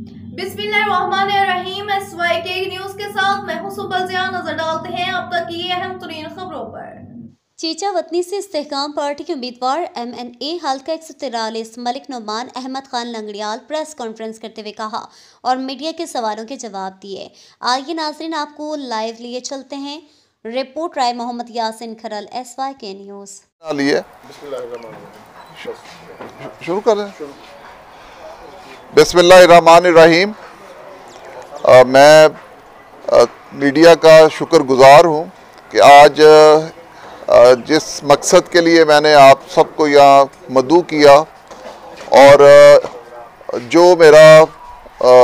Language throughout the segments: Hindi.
बिस्मिल्लाहिर्रहमानिर्रहीम। SYK न्यूज के साथ मैं हूं सुबह जिया। नजर डालते हैं अब तक की अहम तरीन खबरों पर। चीचा वतनी से इस्तेहकाम पार्टी के उम्मीदवार MNA हल्का 143 मलिक नुमान अहमद खान लंगड़ियाल प्रेस कॉन्फ्रेंस करते हुए कहा और मीडिया के सवालों के जवाब दिए। आइए नाजरीन, आपको लाइव लिए चलते हैं। रिपोर्ट राय मोहम्मद यासिन खरल, SYK न्यूज। शुरू करें। बिस्मिल्लाहिर्रहमानिर्रहीम। मैं मीडिया का शुक्रगुजार हूँ कि आज जिस मकसद के लिए मैंने आप सबको यहाँ मदऊ किया और जो मेरा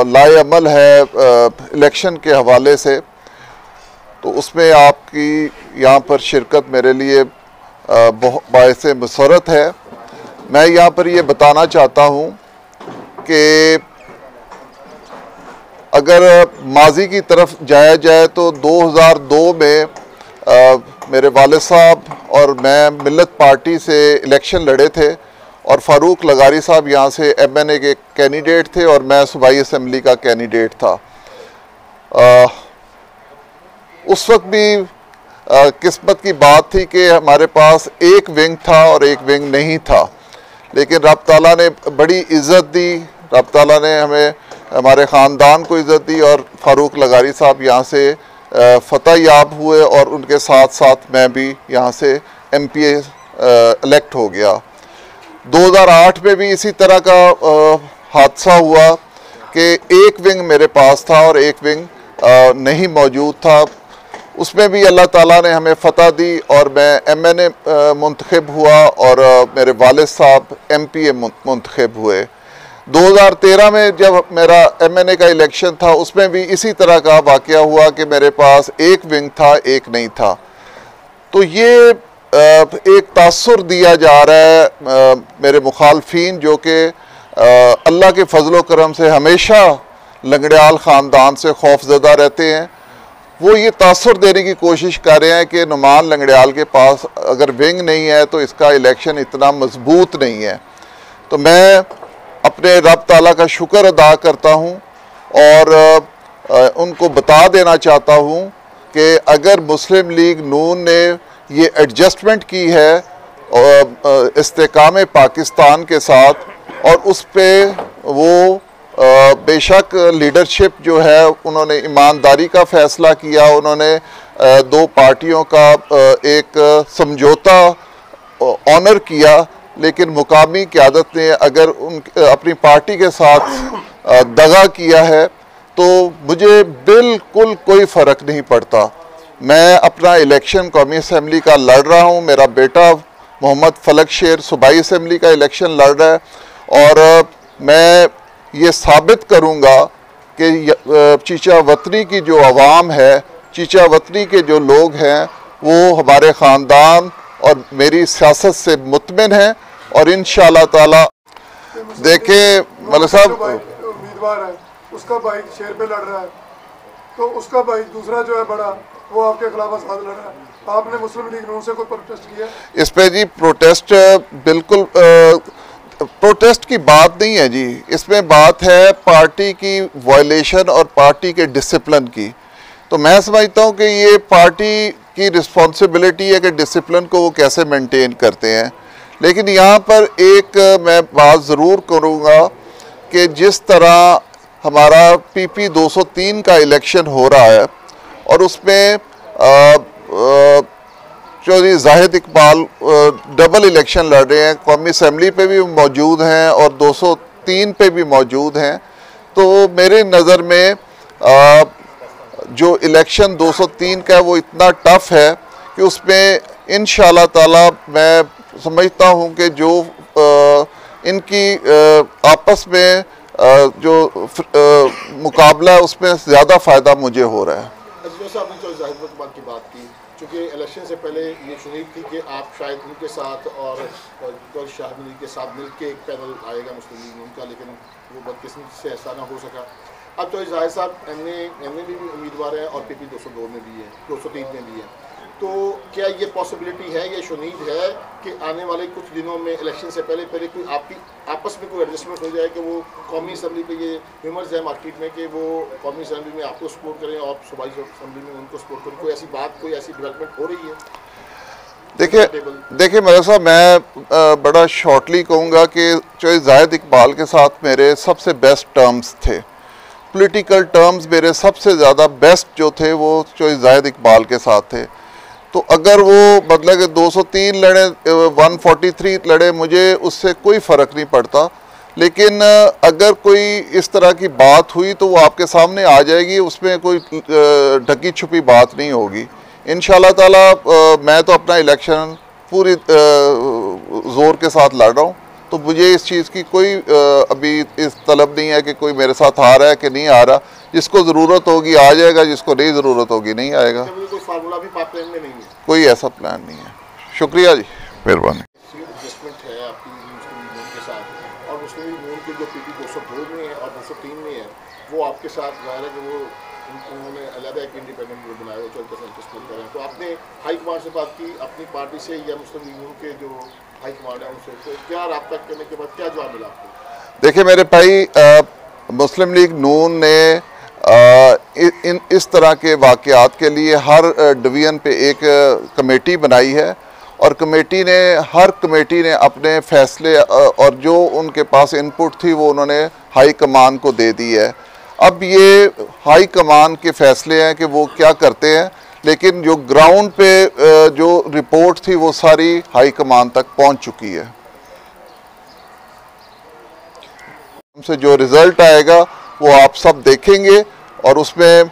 लाएअमल है इलेक्शन के हवाले से, तो उसमें आपकी यहाँ पर शिरकत मेरे लिए बाइस मसरत है। मैं यहाँ पर ये बताना चाहता हूँ कि अगर माजी की तरफ जाया जाए तो 2002 में मेरे वालिद साहब और मैं मिल्लत पार्टी से इलेक्शन लड़े थे और फ़ारूक लगारी साहब यहाँ से MNA के कैंडिडेट थे और मैं सूबाई असम्बली का कैंडिडेट था। उस वक्त भी किस्मत की बात थी कि हमारे पास एक विंग था और एक विंग नहीं था, लेकिन रब ताला ने बड़ी इज़्ज़त दी। रब ताला ने हमें, हमारे ख़ानदान को इज़्ज़त दी और फ़ारूक लगारी साहब यहाँ से फ़तह याब हुए और उनके साथ साथ मैं भी यहाँ से MPA इलेक्ट हो गया। 2008 में भी इसी तरह का हादसा हुआ कि एक विंग मेरे पास था और एक विंग नहीं मौजूद था। उसमें भी अल्लाह ताला ने हमें फ़तह दी और मैं MNA मुंतखब हुआ और मेरे वालिद साहब MPA मुंतखब हुए। 2013 में जब मेरा MNA का इलेक्शन था, उसमें भी इसी तरह का वाक़या हुआ कि मेरे पास एक विंग था, एक नहीं था। तो ये एक तासुर दिया जा रहा है मेरे मुखालफीन, जो कि अल्लाह के फजलो करम से हमेशा लंगड़ियाल ख़ानदान से खौफजदा रहते हैं। वो ये तासुर देने की कोशिश कर रहे हैं कि नुमान लंगड़ियाल के पास अगर विंग नहीं है तो इसका इलेक्शन इतना मजबूत नहीं है। तो मैं अपने रब ताला का शुक्र अदा करता हूँ और उनको बता देना चाहता हूँ कि अगर मुस्लिम लीग नून ने ये एडजस्टमेंट की है इस्तेकाम पाकिस्तान के साथ और उस पर वो बेशक लीडरशिप जो है उन्होंने ईमानदारी का फ़ैसला किया, उन्होंने दो पार्टियों का एक समझौता ऑनर किया, लेकिन मुकामी क़यादत ने अगर अपनी पार्टी के साथ दगा किया है तो मुझे बिल्कुल कोई फ़र्क नहीं पड़ता। मैं अपना इलेक्शन कौमी असम्बली का लड़ रहा हूँ, मेरा बेटा मोहम्मद फलक शेर सूबाई असम्बली का इलेक्शन लड़ रहा है और मैं ये साबित करूँगा कि चीचा वतनी की जो आवाम है, चीचा वतनी के जो लोग हैं, वो हमारे ख़ानदान और मेरी सियासत से मुतमिन हैं और इंशाअल्लाह ताला। देखिए मलिक साहब, उम्मीदवार है, उसका भाई शेर पे लड़ रहा है, तो उसका भाई दूसरा जो है बड़ा, वो आपके खिलाफ आजाद लड़ रहा है। आपने मुस्लिम लीग नून से कोई प्रोटेस्ट किया? इस पे जी प्रोटेस्ट बिल्कुल प्रोटेस्ट की बात नहीं है जी। इसमें बात है पार्टी की वायलेशन और पार्टी के डिसिप्लिन की। तो मैं समझता हूँ कि ये पार्टी की रिस्पॉन्सिबिलिटी है कि डिसिप्लिन को वो कैसे मेंटेन करते हैं। लेकिन यहाँ पर एक मैं बात ज़रूर करूँगा कि जिस तरह हमारा PP 203 का इलेक्शन हो रहा है और उसमें चौधरी जाहिद इकबाल डबल इलेक्शन लड़ रहे हैं, कौमी असम्बली पे भी मौजूद हैं और 203 पे भी मौजूद हैं। तो मेरे नज़र में जो इलेक्शन 203 का है वो इतना टफ है कि उसमें इंशाअल्लाह ताला मैं समझता हूँ कि जो इनकी आपस में जो मुकाबला है उसमें ज़्यादा फ़ायदा मुझे हो रहा है। आपने जो जाहिद इकबाल की बात की, चूँकि इलेक्शन से पहले ये शुनीद थी कि आप शायद उनके साथ और शाहिद लीग के साथ मिल के एक पैनल आएगा मुस्लिम लीग उनका, लेकिन वो बदकिस्मती से ऐसा ना हो सका। अब तो जाहिद साहब MNA भी उम्मीदवार हैं और PP 202 में भी है, 203 में भी है। तो क्या ये पॉसिबिलिटी है, ये शुनीद है कि आने वाले कुछ दिनों में इलेक्शन से पहले कोई आपकी आपस में कोई एडजस्टमेंट हो जाए कि वो कौमी असम्बली पे, ये ह्यूमर्स है मार्केट में कि वो कौमी असम्बली में आपको सपोर्ट करें और सूबाई असम्बली में उनको सपोर्ट करें? कोई ऐसी बात, कोई ऐसी डेवलपमेंट हो रही है? देखिए मेरे साहब, मैं बड़ा शॉर्टली कहूँगा कि चौधरी जाहिद इकबाल के साथ मेरे सबसे बेस्ट टर्म्स थे, पॉलिटिकल टर्म्स मेरे सबसे ज़्यादा बेस्ट जो थे वो चौधरी जाहिद इकबाल के साथ थे। तो अगर वो मतलब कि 203 लड़े, 143 लड़े, मुझे उससे कोई फ़र्क नहीं पड़ता। लेकिन अगर कोई इस तरह की बात हुई तो वो आपके सामने आ जाएगी, उसमें कोई ढकी छुपी बात नहीं होगी। इंशाल्लाह ताला मैं तो अपना इलेक्शन पूरी ज़ोर के साथ लड़ रहा हूँ, तो मुझे इस चीज़ की कोई अभी इस तलब नहीं है कि कोई मेरे साथ आ रहा है कि नहीं आ रहा। जिसको ज़रूरत होगी आ जाएगा, जिसको नहीं ज़रूरत होगी नहीं आएगा। कोई फार्मूला भी पाइपलाइन में नहीं है? कोई ऐसा प्लान नहीं है। शुक्रिया जी, मेहरबानी। एडजस्टमेंट है आपकी मुस्लिम लीग के साथ, और मुस्लिम लीग के जो PP 202 में है और 203 में है, वो आपके साथ ज़ाहिर है कि वो उन्होंने अलग एक इंडिपेंडेंट ग्रुप बनाया, वो 14% सपोर्ट कर रहे हैं। तो आपने हाईकमान से बात की अपनी पार्टी से या मुस्लिम लीग के जो हाईकमान है उनसे, तो क्या रब्ता करने के बाद क्या जवाब मिला आपको? देखिए मेरे भाई, मुस्लिम लीग नून ने इस तरह के वाक़यात के लिए हर डिवीज़न पे एक कमेटी बनाई है, और हर कमेटी ने अपने फैसले और जो उनके पास इनपुट थी वो उन्होंने हाई कमान को दे दी है। अब ये हाई कमान के फैसले हैं कि वो क्या करते हैं, लेकिन जो ग्राउंड पे जो रिपोर्ट थी वो सारी हाई कमान तक पहुंच चुकी है। हमसे जो रिज़ल्ट आएगा वो आप सब देखेंगे, और उसमें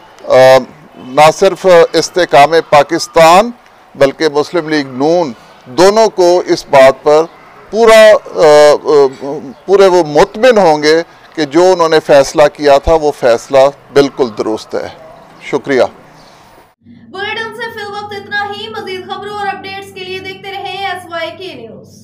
ना सिर्फ इस्तेकाम पाकिस्तान बल्कि मुस्लिम लीग नून दोनों को इस बात पर पूरे वो मुतमिन होंगे कि जो उन्होंने फ़ैसला किया था वो फ़ैसला बिल्कुल दुरुस्त है। शुक्रिया। बुलेटिन से फिल वक्त इतना ही। मज़ीद खबरों और अपडेट्स के लिए देखते रहें SYK न्यूज़।